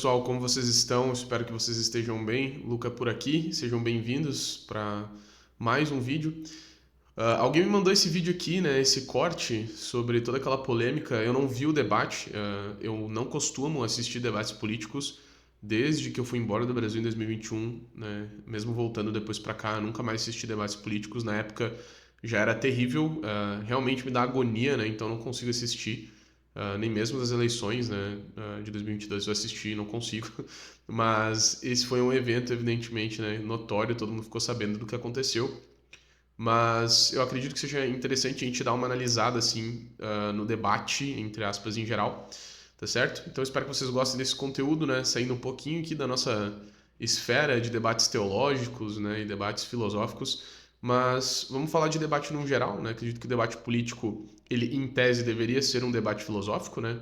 pessoal, como vocês estão? Espero que vocês estejam bem. Luca por aqui, sejam bem-vindos para mais um vídeo. Alguém me mandou esse vídeo aqui, né, esse corte sobre toda aquela polêmica. Eu não vi o debate, eu não costumo assistir debates políticos desde que eu fui embora do Brasil em 2021, né, mesmo voltando depois para cá, eu nunca mais assisti debates políticos. Na época já era terrível, realmente me dá agonia, né, então eu não consigo assistir. Nem mesmo as eleições, né, de 2022 eu assisti, não consigo. Mas esse foi um evento, evidentemente, né, notório, todo mundo ficou sabendo do que aconteceu. Mas eu acredito que seja interessante a gente dar uma analisada, assim, no debate, entre aspas, em geral, tá certo? Então eu espero que vocês gostem desse conteúdo, né, saindo um pouquinho aqui da nossa esfera de debates teológicos, né, e debates filosóficos, mas vamos falar de debate no geral, né? Acredito que o debate político, ele em tese deveria ser um debate filosófico, né?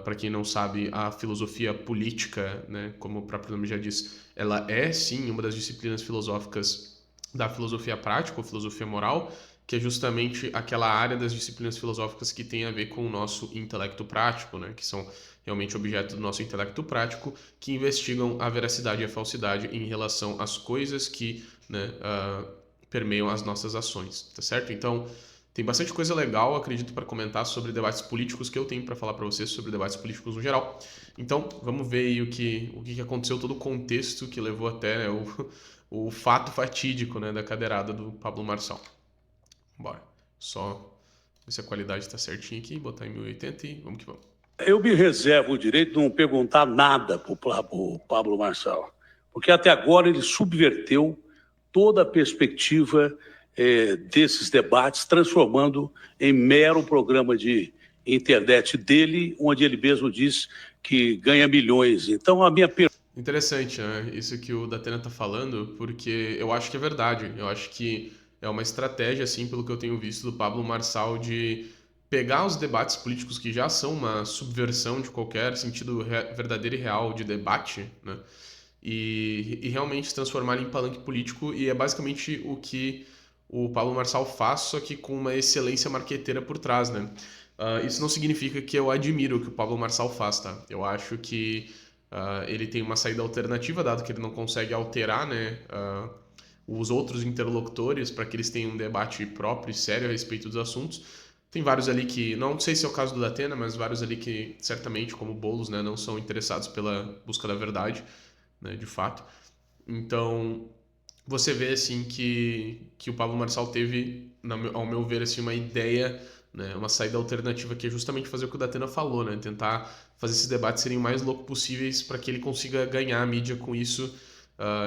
Para quem não sabe, a filosofia política, né, como o próprio nome já diz, ela é sim uma das disciplinas filosóficas da filosofia prática ou filosofia moral, que é justamente aquela área das disciplinas filosóficas que tem a ver com o nosso intelecto prático, né, que são realmente objeto do nosso intelecto prático, que investigam a veracidade e a falsidade em relação às coisas que, né, permeiam as nossas ações, tá certo? Então, tem bastante coisa legal, acredito, para comentar sobre debates políticos que eu tenho para falar para vocês sobre debates políticos no geral. Então, vamos ver aí o que aconteceu, todo o contexto que levou até, né, o fato fatídico, né, da cadeirada do Pablo Marçal. Bora. Só ver se a qualidade está certinha aqui, botar em 1080 e vamos que vamos. Eu me reservo o direito de não perguntar nada para o Pablo Marçal, porque até agora ele subverteu toda a perspectiva desses debates, transformando em mero programa de internet dele, onde ele mesmo diz que ganha milhões. Então, a minha pergunta... Interessante, né? Isso que o Datena tá falando, porque eu acho que é verdade. Eu acho que é uma estratégia, assim, pelo que eu tenho visto do Pablo Marçal, de pegar os debates políticos que já são uma subversão de qualquer sentido verdadeiro e real de debate, né? E realmente transformar em palanque político, e é basicamente o que o Pablo Marçal faz, só que com uma excelência marqueteira por trás, né? Isso não significa que eu admiro o que o Pablo Marçal faz, tá? Eu acho que ele tem uma saída alternativa, dado que ele não consegue alterar, né, os outros interlocutores para que eles tenham um debate próprio e sério a respeito dos assuntos. Tem vários ali que, não sei se é o caso do Datena, mas vários ali que certamente, como Boulos, né, não são interessados pela busca da verdade, né, de fato. Então, você vê assim que o Pablo Marçal teve, ao meu ver, assim, uma ideia, né, uma saída alternativa que é justamente fazer o que o Datena falou, né, tentar fazer esses debates serem o mais loucos possíveis para que ele consiga ganhar a mídia com isso.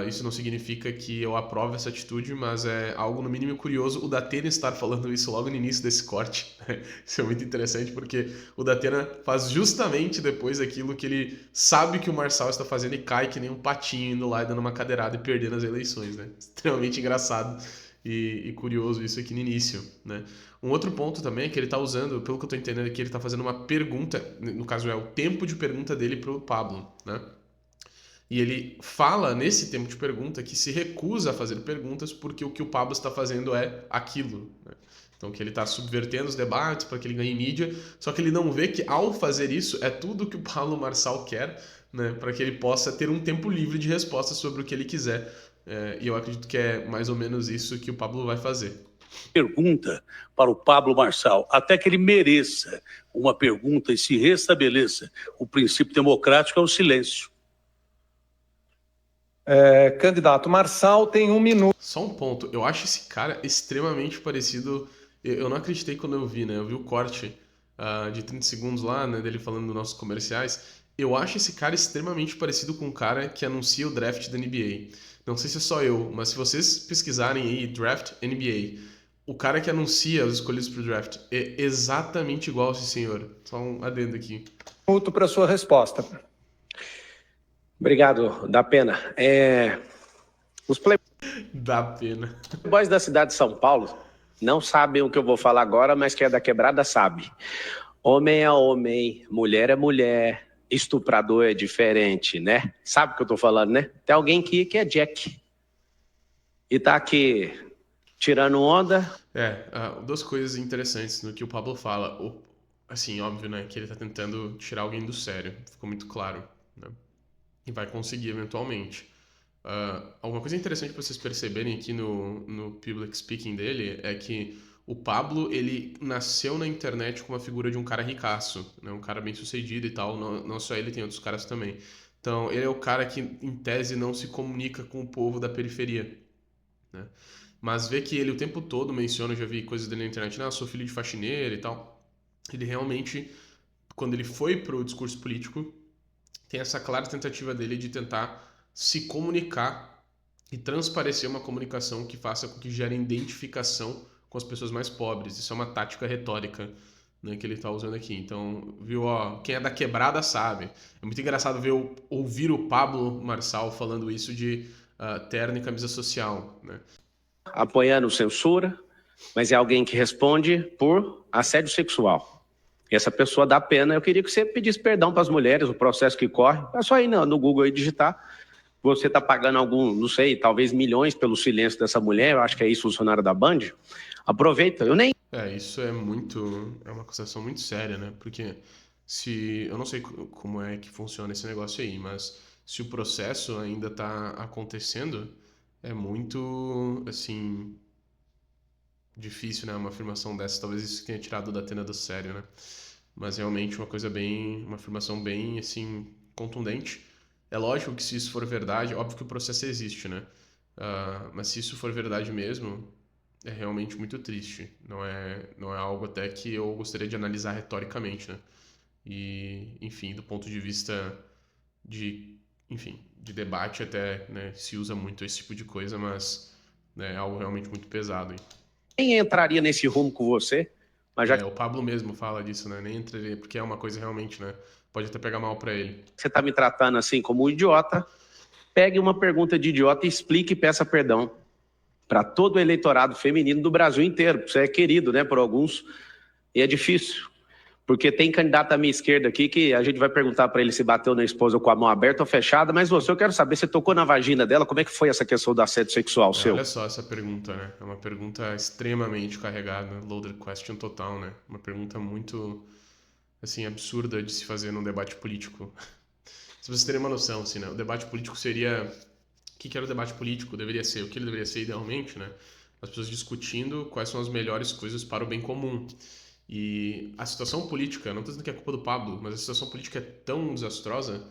Isso não significa que eu aprove essa atitude, mas é algo no mínimo curioso o Datena estar falando isso logo no início desse corte. Isso é muito interessante porque o Datena faz justamente depois aquilo que ele sabe que o Marçal está fazendo e cai que nem um patinho indo lá e dando uma cadeirada e perdendo as eleições, né? Extremamente engraçado e curioso isso aqui no início, né? Um outro ponto também é que ele está usando, pelo que eu estou entendendo aqui, ele está fazendo uma pergunta, no caso é o tempo de pergunta dele para o Pablo, né? E ele fala nesse tempo de pergunta que se recusa a fazer perguntas porque o que o Pablo está fazendo é aquilo, né? Então, que ele está subvertendo os debates para que ele ganhe mídia, só que ele não vê que ao fazer isso é tudo que o Pablo Marçal quer, né, para que ele possa ter um tempo livre de respostas sobre o que ele quiser. E eu acredito que é mais ou menos isso que o Pablo vai fazer. Pergunta para o Pablo Marçal, até que ele mereça uma pergunta e se restabeleça o princípio democrático, é o silêncio. Candidato Marçal tem 1 minuto. Só um ponto, eu acho esse cara extremamente parecido. Eu não acreditei quando eu vi, né? Eu vi o corte de 30 segundos lá, né, dele falando dos nossos comerciais. Eu acho esse cara extremamente parecido com o cara que anuncia o draft da NBA. Não sei se é só eu, mas se vocês pesquisarem aí draft NBA, o cara que anuncia os escolhidos pro draft é exatamente igual a esse senhor. Só um adendo aqui. Minuto para sua resposta. Obrigado, dá pena. Os Dá pena. playboys da cidade de São Paulo não sabem o que eu vou falar agora, mas quem é da quebrada sabe. Homem é homem, mulher é mulher, estuprador é diferente, né? Sabe o que eu tô falando, né? Tem alguém aqui que é Jack e tá aqui tirando onda. Duas coisas interessantes no que o Pablo fala. Assim, óbvio, né, que ele tá tentando tirar alguém do sério. Ficou muito claro, né? e vai conseguir eventualmente. Alguma coisa interessante para vocês perceberem aqui no public speaking dele é que o Pablo, ele nasceu na internet com uma figura de um cara ricaço, né? Um cara bem sucedido e tal, não só ele, tem outros caras também. Então, ele é o cara que, em tese, não se comunica com o povo da periferia, né? Mas vê que ele o tempo todo menciona, eu já vi coisas dele na internet, não, eu sou filho de faxineiro e tal. Ele realmente, quando ele foi pro discurso político, tem essa clara tentativa dele de tentar se comunicar e transparecer uma comunicação que faça com que gere identificação com as pessoas mais pobres. Isso é uma tática retórica, né, que ele está usando aqui. Então, viu, ó, quem é da quebrada sabe. É muito engraçado ouvir o Pablo Marçal falando isso de terno e camisa social, né? Apoiando censura, mas é alguém que responde por assédio sexual. E essa pessoa dá pena. Eu queria que você pedisse perdão para as mulheres, o processo que corre. É só ir no Google aí digitar. Você está pagando não sei, talvez milhões pelo silêncio dessa mulher. Eu acho que é isso, funcionário da Band. Aproveita. Isso é uma acusação muito séria, né? Porque eu não sei como é que funciona esse negócio aí, mas se o processo ainda está acontecendo, é muito, assim, difícil, né? Uma afirmação dessa, talvez isso tenha tirado da Atena do sério, né? Mas realmente uma afirmação bem, assim, contundente. É lógico que se isso for verdade, óbvio que o processo existe, né? Mas se isso for verdade mesmo, é realmente muito triste. Não é algo até que eu gostaria de analisar retoricamente, né? E, enfim, do ponto de vista de debate até, né, se usa muito esse tipo de coisa, mas né, é algo realmente muito pesado. Nem entraria nesse rumo com você, mas já que O Pablo mesmo fala disso, né? Nem entraria, porque é uma coisa realmente, né? Pode até pegar mal pra ele. você está me tratando assim como um idiota, pegue uma pergunta de idiota e explique e peça perdão para todo o eleitorado feminino do Brasil inteiro. Você é querido, né, por alguns, e é difícil. Porque tem candidato à minha esquerda aqui que a gente vai perguntar para ele se bateu na esposa com a mão aberta ou fechada, mas eu quero saber, você tocou na vagina dela, como é que foi essa questão do assédio sexual seu? Olha só essa pergunta, né? É uma pergunta extremamente carregada, loaded question total, né? Uma pergunta muito, assim, absurda de se fazer num debate político. Se vocês terem uma noção, assim, né? O debate político seria... O que era o debate político? Deveria ser, o que ele deveria ser idealmente, né? As pessoas discutindo quais são as melhores coisas para o bem comum. E a situação política, não estou dizendo que é culpa do Pablo, mas a situação política é tão desastrosa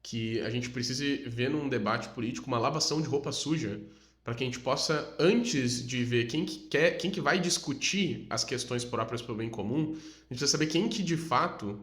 que a gente precisa ver num debate político uma lavação de roupa suja para que a gente possa, antes de ver quem que vai discutir as questões próprias para o bem comum, a gente precisa saber quem que de fato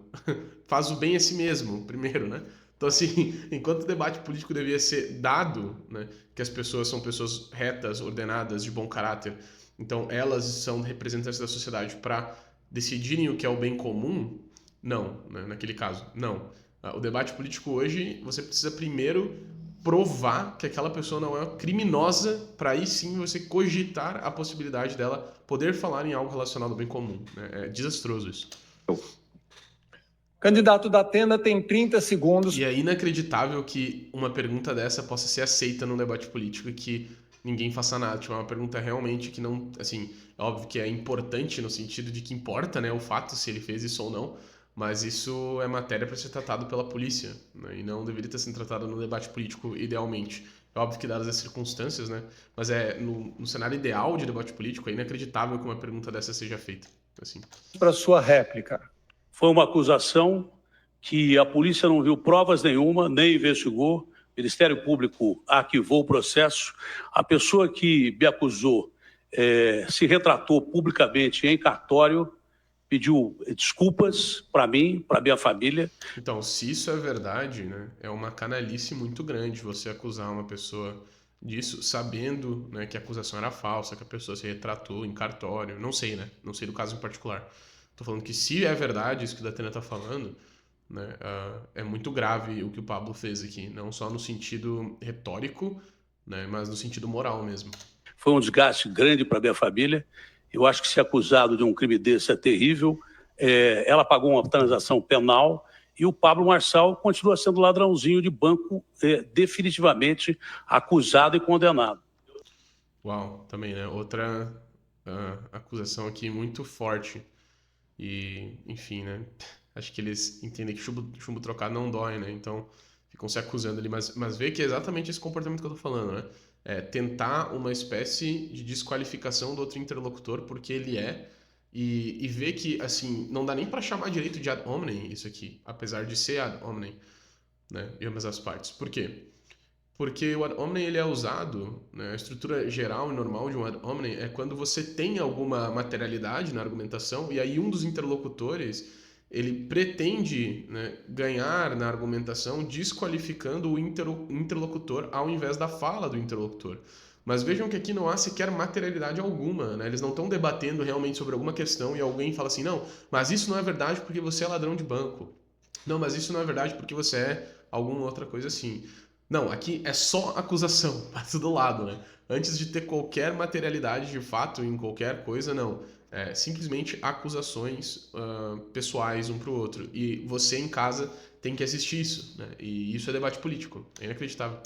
faz o bem a si mesmo, primeiro, né? Então, assim, enquanto o debate político devia ser dado, né, que as pessoas são pessoas retas, ordenadas, de bom caráter, então elas são representantes da sociedade para decidirem o que é o bem comum, não, né? Naquele caso, não. O debate político hoje, você precisa primeiro provar que aquela pessoa não é criminosa para aí sim você cogitar a possibilidade dela poder falar em algo relacionado ao bem comum, né? É desastroso isso. Candidato da Atena tem 30 segundos. E é inacreditável que uma pergunta dessa possa ser aceita num debate político e que ninguém faça nada. Tipo, é uma pergunta realmente que não... Assim, é óbvio que é importante no sentido de que importa, né, o fato se ele fez isso ou não, mas isso é matéria para ser tratado pela polícia, né, e não deveria ter sido tratado no debate político idealmente. É óbvio que dadas as circunstâncias, né, mas no cenário ideal de debate político é inacreditável que uma pergunta dessa seja feita. Assim. Para sua réplica. Foi uma acusação que a polícia não viu provas nenhuma, nem investigou. O Ministério Público arquivou o processo. A pessoa que me acusou se retratou publicamente em cartório, pediu desculpas para mim, para minha família. Então, se isso é verdade, né, é uma canalice muito grande você acusar uma pessoa disso, sabendo, né, que a acusação era falsa, que a pessoa se retratou em cartório. Não sei, né? Não sei do caso em particular. Tô falando que se é verdade isso que o Datena tá falando, né, é muito grave o que o Pablo fez aqui. Não só no sentido retórico, né, mas no sentido moral mesmo. Foi um desgaste grande para minha família. Eu acho que ser acusado de um crime desse é terrível. Ela pagou uma transação penal e o Pablo Marçal continua sendo ladrãozinho de banco, definitivamente acusado e condenado. Uau, também, né? Outra acusação aqui muito forte. E, enfim, né? Acho que eles entendem que chumbo trocado não dói, né? Então, ficam se acusando ali, mas vê que é exatamente esse comportamento que eu tô falando, né? É tentar uma espécie de desqualificação do outro interlocutor porque ele é, e ver que, assim, não dá nem para chamar direito de ad hominem isso aqui, apesar de ser ad hominem, né, em ambas as partes. Por quê? Porque o ad hominem ele é usado, né, a estrutura geral e normal de um ad hominem é quando você tem alguma materialidade na argumentação e aí um dos interlocutores ele pretende, né, ganhar na argumentação desqualificando o interlocutor ao invés da fala do interlocutor. Mas vejam que aqui não há sequer materialidade alguma, né? Eles não estão debatendo realmente sobre alguma questão e alguém fala assim, não, mas isso não é verdade porque você é ladrão de banco. Não, mas isso não é verdade porque você é alguma outra coisa assim. Não, aqui é só acusação, parte do lado, né? Antes de ter qualquer materialidade de fato em qualquer coisa, não. É simplesmente acusações pessoais um pro outro. E você em casa tem que assistir isso, né? E isso é debate político. É inacreditável.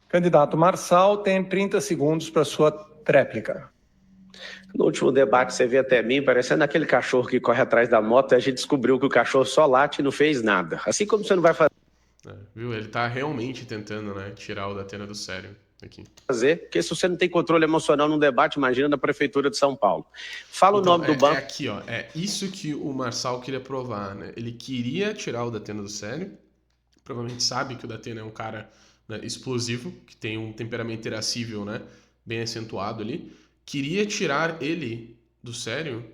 Candidato Marçal tem 30 segundos para sua tréplica. No último debate, você veio até mim, parecendo aquele cachorro que corre atrás da moto, e a gente descobriu que o cachorro só late e não fez nada. Assim como você não vai Viu? Ele tá realmente tentando, né, tirar o Datena do sério aqui. fazer, porque se você não tem controle emocional num debate, imagina na Prefeitura de São Paulo. Fala o nome do banco. É aqui, ó. É isso que o Marçal queria provar, né? Ele queria tirar o Datena do sério. Provavelmente sabe que o Datena é um cara, né, explosivo, que tem um temperamento irascível, né, bem acentuado ali. Queria tirar ele do sério,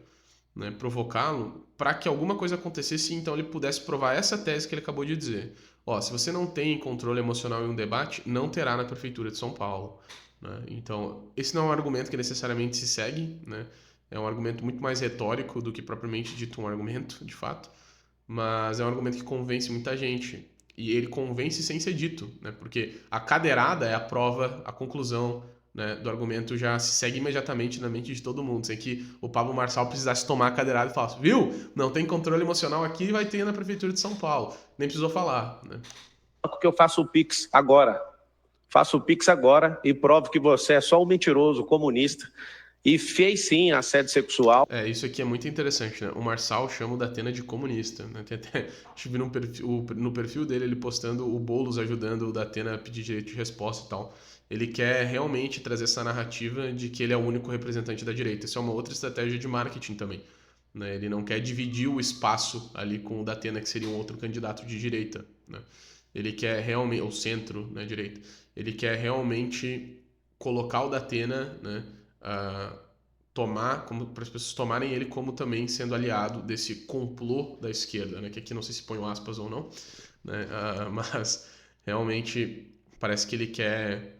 né, provocá-lo, para que alguma coisa acontecesse e então ele pudesse provar essa tese que ele acabou de dizer. Ó, se você não tem controle emocional em um debate, não terá na Prefeitura de São Paulo, né? Então, esse não é um argumento que necessariamente se segue, né? É um argumento muito mais retórico do que propriamente dito um argumento, de fato, mas é um argumento que convence muita gente. E ele convence sem ser dito, né? Porque a cadeirada é a prova, a conclusão, né, do argumento já se segue imediatamente na mente de todo mundo, sem que o Pablo Marçal precisasse tomar a cadeirada e falasse, viu? Não tem controle emocional aqui, vai ter na Prefeitura de São Paulo. Nem precisou falar, né? Que eu faço o Pix agora. Faço o Pix agora e provo que você é só um mentiroso comunista e fez sim assédio sexual. Isso aqui é muito interessante, né? O Marçal chama o Datena de comunista, né? Tem até, deixa eu ver no perfil dele, ele postando o Boulos ajudando o Datena a pedir direito de resposta e tal. Ele quer realmente trazer essa narrativa de que ele é o único representante da direita. Isso é uma outra estratégia de marketing também, né? Ele não quer dividir o espaço ali com o Datena, que seria um outro candidato de direita, né? Ele quer realmente, ou centro, né, direita. Ele quer realmente colocar o Datena, né, para as pessoas tomarem ele como também sendo aliado desse complô da esquerda, né, que aqui não sei se põe aspas ou não, né, mas realmente parece que ele quer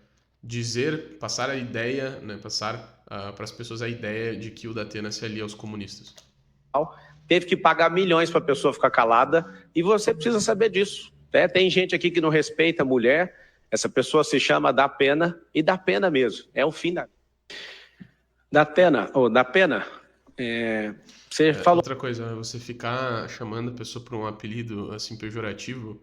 passar a ideia, né, passar para as pessoas a ideia de que o Datena se alia aos comunistas. Teve que pagar milhões para a pessoa ficar calada e você precisa saber disso. Tem gente aqui que não respeita a mulher, essa pessoa se chama Datena e dá pena mesmo, é o fim da pena. Você falou... Outra coisa, você ficar chamando a pessoa por um apelido assim pejorativo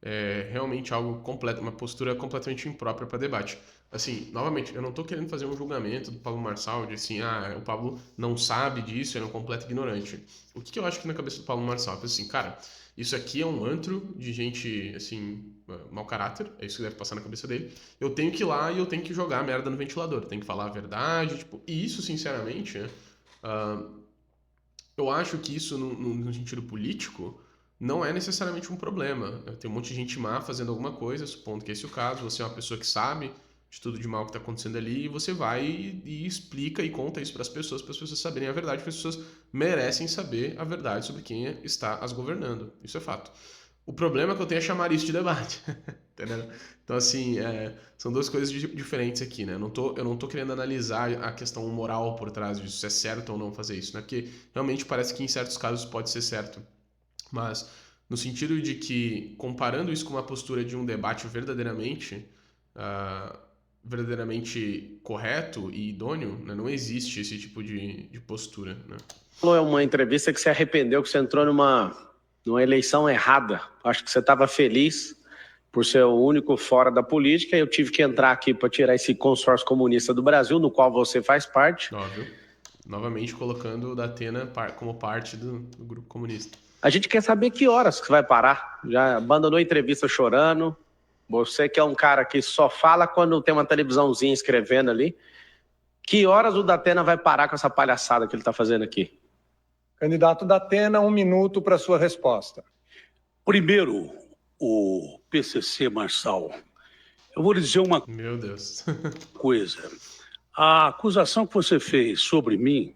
é realmente algo completo, uma postura completamente imprópria para debate. Assim, novamente, eu não estou querendo fazer um julgamento do Pablo Marçal de assim, o Pablo não sabe disso, ele é um completo ignorante. O que eu acho que na cabeça do Pablo Marçal? Eu penso assim, cara, isso aqui é um antro de gente, assim, mau caráter, é isso que deve passar na cabeça dele. Eu tenho que ir lá e eu tenho que jogar a merda no ventilador, tenho que falar a verdade, tipo, e isso, sinceramente, eu acho que isso, no sentido político, não é necessariamente um problema. Tem um monte de gente má fazendo alguma coisa, supondo que esse é o caso, você é uma pessoa que sabe de tudo de mal que está acontecendo ali, e você vai e explica e conta isso para as pessoas saberem a verdade, porque as pessoas merecem saber a verdade sobre quem está as governando. Isso é fato. O problema que eu tenho é chamar isso de debate. Entendeu? Então, assim, são duas coisas diferentes aqui, né? Eu não tô querendo analisar a questão moral por trás disso, se é certo ou não fazer isso, né? Porque realmente parece que em certos casos pode ser certo. Mas no sentido de que, comparando isso com uma postura de um debate verdadeiramente correto e idôneo, né, não existe esse tipo de postura, né? É uma entrevista que você arrependeu, que você entrou numa eleição errada. Acho que você estava feliz por ser o único fora da política, e eu tive que entrar aqui para tirar esse consórcio comunista do Brasil, no qual você faz parte. Óbvio. Novamente colocando o Datena como parte do grupo comunista. A gente quer saber que horas que vai parar. Já abandonou a entrevista chorando. Você que é um cara que só fala quando tem uma televisãozinha escrevendo ali. Que horas o Datena vai parar com essa palhaçada que ele está fazendo aqui? Candidato Datena, 1 minuto para sua resposta. Primeiro, o PCC, Marçal, eu vou lhe dizer uma Meu Deus. coisa. A acusação que você fez sobre mim,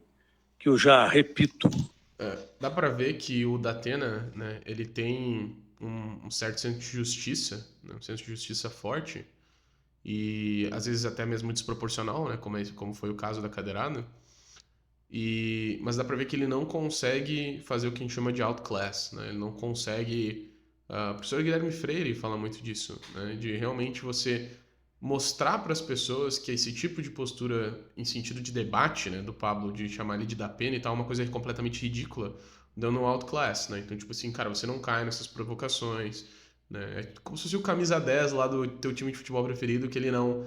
que eu já repito, Dá pra ver que o Datena, né, ele tem um certo senso de justiça, né, um senso de justiça forte e às vezes até mesmo desproporcional, né, como foi o caso da cadeirada. Mas dá pra ver que ele não consegue fazer o que a gente chama de outclass, né? Ele não consegue. O professor Guilherme Freire fala muito disso, né? De realmente você mostrar para as pessoas que esse tipo de postura em sentido de debate, né, do Pablo, de chamar ele de dar pena e tal, é uma coisa completamente ridícula, dando um outclass, né? Então, tipo assim, cara, você não cai nessas provocações, né? É como se fosse o camisa 10 lá do teu time de futebol preferido, que ele não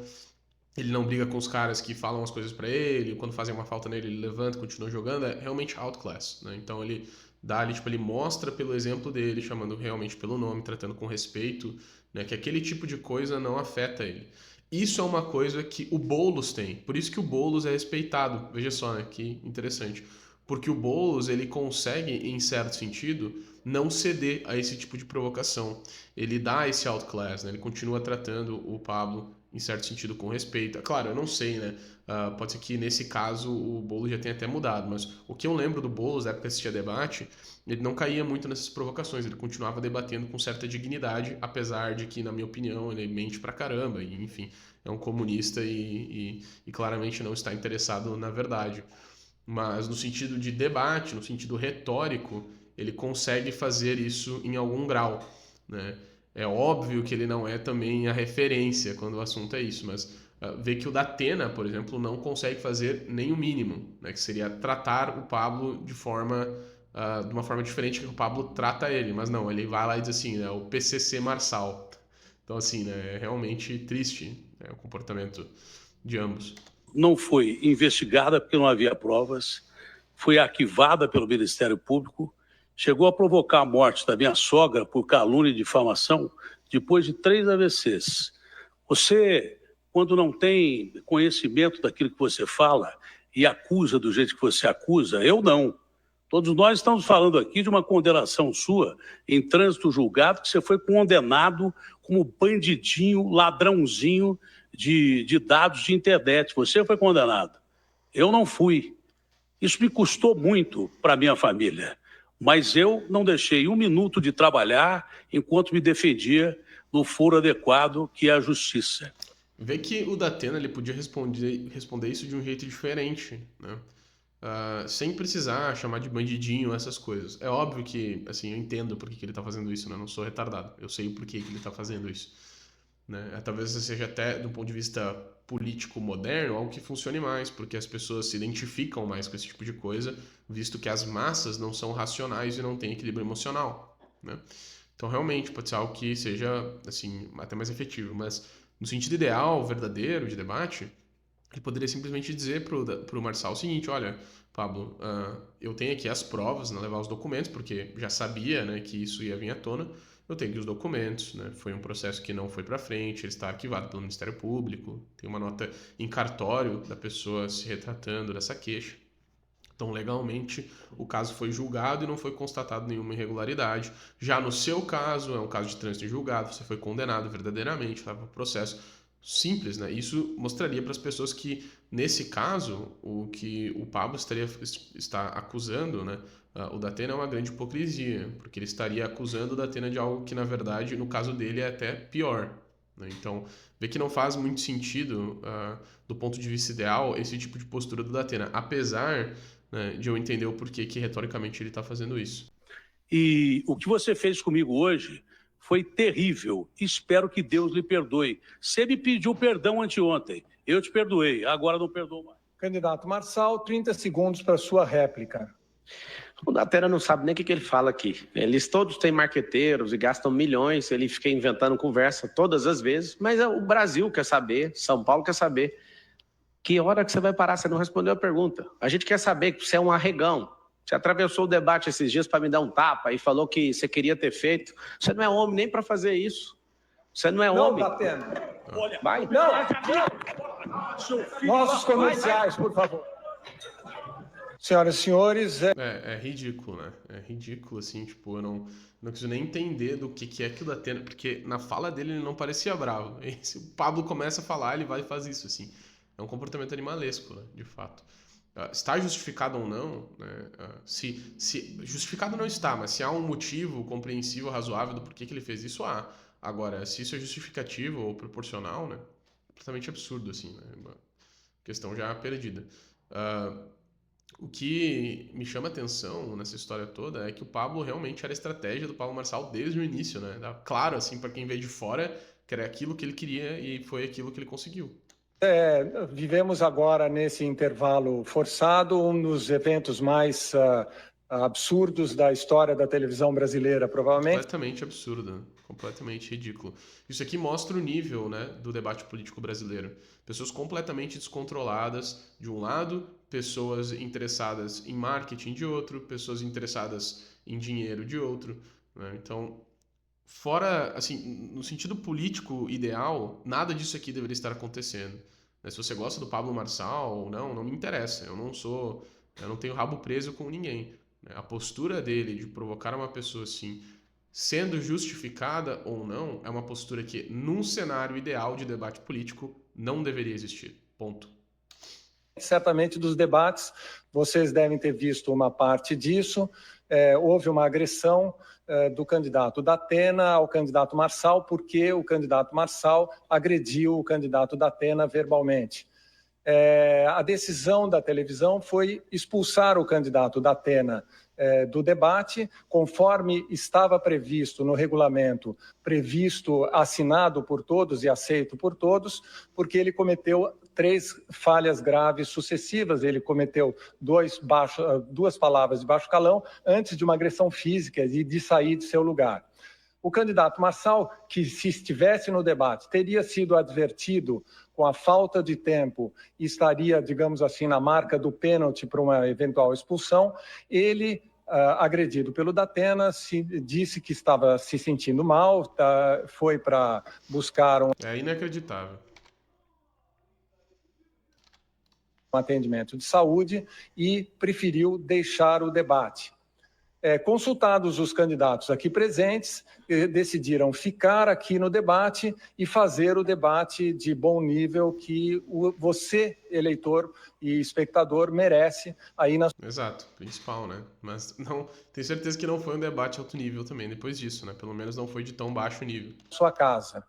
briga com os caras que falam as coisas pra ele, quando fazem uma falta nele, ele levanta e continua jogando, é realmente outclass, né? Então ele dá ali, tipo, ele mostra pelo exemplo dele, chamando realmente pelo nome, tratando com respeito, né? Que aquele tipo de coisa não afeta ele. Isso é uma coisa que o Boulos tem, por isso que o Boulos é respeitado. Veja só, né? Que interessante. Porque o Boulos, ele consegue, em certo sentido, não ceder a esse tipo de provocação. Ele dá esse outclass, né? Ele continua tratando o Pablo em certo sentido, com respeito. Claro, eu não sei, né? Pode ser que nesse caso o Boulos já tenha até mudado, mas o que eu lembro do Boulos, na época que assistia debate, ele não caía muito nessas provocações, ele continuava debatendo com certa dignidade, apesar de que, na minha opinião, ele mente pra caramba, e, enfim, é um comunista e claramente não está interessado na verdade. Mas no sentido de debate, no sentido retórico, ele consegue fazer isso em algum grau, né? É óbvio que ele não é também a referência quando o assunto é isso, mas vê que o Datena, por exemplo, não consegue fazer nem o mínimo, né? Que seria tratar o Pablo de uma forma diferente que o Pablo trata ele, mas não, ele vai lá e diz assim, né? O PCC Marçal. Então, assim, né? É realmente triste, né, o comportamento de ambos. não foi investigada porque não havia provas, foi arquivada pelo Ministério Público, chegou a provocar a morte da minha sogra por calúnia e difamação depois de 3 AVCs. Você, quando não tem conhecimento daquilo que você fala e acusa do jeito que você acusa, eu não. Todos nós estamos falando aqui de uma condenação sua em trânsito julgado, que você foi condenado como bandidinho, ladrãozinho de dados de internet. Você foi condenado. Eu não fui. Isso me custou muito para a minha família. Mas eu não deixei 1 minuto de trabalhar enquanto me defendia no foro adequado, que é a justiça. Vê que o Datena ele podia responder isso de um jeito diferente, né? Sem precisar chamar de bandidinho essas coisas. É óbvio que, assim, eu entendo por que ele tá fazendo isso, né? Eu não sou retardado. Eu sei o porquê que ele tá fazendo isso, né? Talvez seja até, do ponto de vista político moderno, algo que funcione mais, porque as pessoas se identificam mais com esse tipo de coisa, visto que as massas não são racionais e não têm equilíbrio emocional, né? Então, realmente, pode ser algo que seja, assim, até mais efetivo, mas no sentido ideal, verdadeiro, de debate, ele poderia simplesmente dizer pro Marçal o seguinte, olha, Pablo, eu tenho aqui as provas, né, levar os documentos, porque já sabia, né, que isso ia vir à tona, eu tenho aqui os documentos, né, foi um processo que não foi para frente, ele está arquivado pelo Ministério Público, tem uma nota em cartório da pessoa se retratando dessa queixa. Então, legalmente, o caso foi julgado e não foi constatado nenhuma irregularidade. Já no seu caso, é um caso de trânsito em julgado, você foi condenado verdadeiramente, estava no processo simples, né? Isso mostraria para as pessoas que, nesse caso, o que o Pablo está acusando, né, o Datena é uma grande hipocrisia, porque ele estaria acusando o Datena de algo que, na verdade, no caso dele é até pior, né? Então, vê que não faz muito sentido, do ponto de vista ideal, esse tipo de postura do Datena, apesar, né, de eu entender o porquê que retoricamente ele está fazendo isso. E o que você fez comigo hoje foi terrível. Espero que Deus lhe perdoe. Você me pediu perdão anteontem. Eu te perdoei. Agora não perdoo mais. Candidato Marçal, 30 segundos para sua réplica. O Datena não sabe nem o que ele fala aqui. Eles todos têm marqueteiros e gastam milhões, ele fica inventando conversa todas as vezes, mas o Brasil quer saber, São Paulo quer saber. Que hora que você vai parar? Você não respondeu a pergunta. A gente quer saber que você é um arregão. Você atravessou o debate esses dias para me dar um tapa e falou que você queria ter feito. Você não é homem nem para fazer isso. Você não é homem. Não, Datena. Vai. Nossos comerciais, por favor. Senhoras e senhores, É ridículo, né? É ridículo, assim, tipo, eu não consigo nem entender do que é que o Datena... Porque na fala dele ele não parecia bravo. E se o Pablo começa a falar, ele vai e faz isso, assim. É um comportamento animalesco, né? De fato. Está justificado ou não, né? Se justificado não está, mas se há um motivo compreensível, razoável do porquê que ele fez isso, há. Agora, se isso é justificativo ou proporcional, né? Completamente absurdo, assim, né? Uma questão já perdida. O que me chama atenção nessa história toda é que o Pablo realmente era a estratégia do Pablo Marçal desde o início, né? Dá claro, assim, para quem veio de fora, que era aquilo que ele queria e foi aquilo que ele conseguiu. vivemos agora nesse intervalo forçado, um dos eventos mais absurdos da história da televisão brasileira, provavelmente. Completamente absurdo, completamente ridículo. Isso aqui mostra o nível, né, do debate político brasileiro. Pessoas completamente descontroladas de um lado, pessoas interessadas em marketing de outro, pessoas interessadas em dinheiro de outro, né? Então, fora, assim, no sentido político ideal, nada disso aqui deveria estar acontecendo. Né? Se você gosta do Pablo Marçal ou não me interessa. Eu não tenho rabo preso com ninguém. A postura dele de provocar uma pessoa assim, sendo justificada ou não, é uma postura que, num cenário ideal de debate político, não deveria existir. Ponto. Certamente dos debates, vocês devem ter visto uma parte disso. Houve uma agressão do candidato Datena ao candidato Marçal, porque o candidato Marçal agrediu o candidato Datena verbalmente. A decisão da televisão foi expulsar o candidato Datena do debate, conforme estava previsto no regulamento, previsto, assinado por todos e aceito por todos, porque ele cometeu 3 falhas graves sucessivas. Ele cometeu duas palavras de baixo calão antes de uma agressão física e de sair de seu lugar. O candidato Marçal, que se estivesse no debate, teria sido advertido com a falta de tempo e estaria, digamos assim, na marca do pênalti para uma eventual expulsão. Ele, agredido pelo Datena, disse que estava se sentindo mal, foi para buscar um inacreditável. atendimento de saúde e preferiu deixar o debate. Consultados os candidatos aqui presentes, decidiram ficar aqui no debate e fazer o debate de bom nível que você, eleitor e espectador, merece aí na... Exato, principal, né? Mas não, tenho certeza que não foi um debate alto nível também depois disso, né? Pelo menos não foi de tão baixo nível. Sua casa.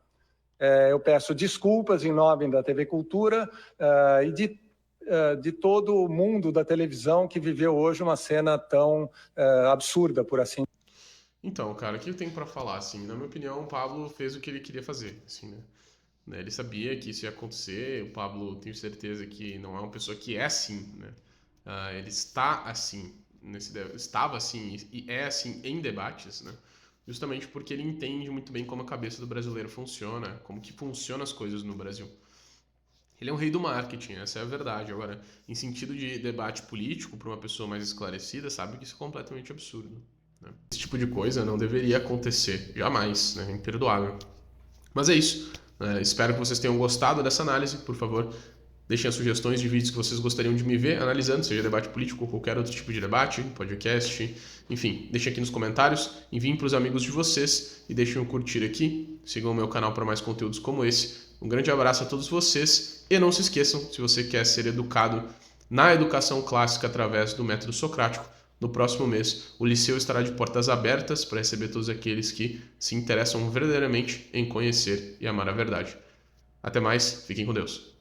Eu peço desculpas em nome da TV Cultura e de todo o mundo da televisão que viveu hoje uma cena tão absurda, por assim. Então, cara, o que eu tenho para falar, assim? Na minha opinião, o Pablo fez o que ele queria fazer, assim, né? Ele sabia que isso ia acontecer. O Pablo, tenho certeza que não é uma pessoa que é assim, né? Ele está assim, estava assim e é assim em debates, né? Justamente porque ele entende muito bem como a cabeça do brasileiro funciona, como que funcionam as coisas no Brasil. Ele é um rei do marketing, essa é a verdade. Agora, em sentido de debate político, para uma pessoa mais esclarecida, sabe que isso é completamente absurdo, né? Esse tipo de coisa não deveria acontecer, jamais, né? Imperdoável. Mas é isso. Espero que vocês tenham gostado dessa análise. Por favor, deixem as sugestões de vídeos que vocês gostariam de me ver analisando, seja debate político ou qualquer outro tipo de debate, podcast, enfim, deixem aqui nos comentários, enviem para os amigos de vocês e deixem um curtir aqui. Sigam o meu canal para mais conteúdos como esse. Um grande abraço a todos vocês e não se esqueçam, se você quer ser educado na educação clássica através do método socrático, no próximo mês o Liceu estará de portas abertas para receber todos aqueles que se interessam verdadeiramente em conhecer e amar a verdade. Até mais, fiquem com Deus.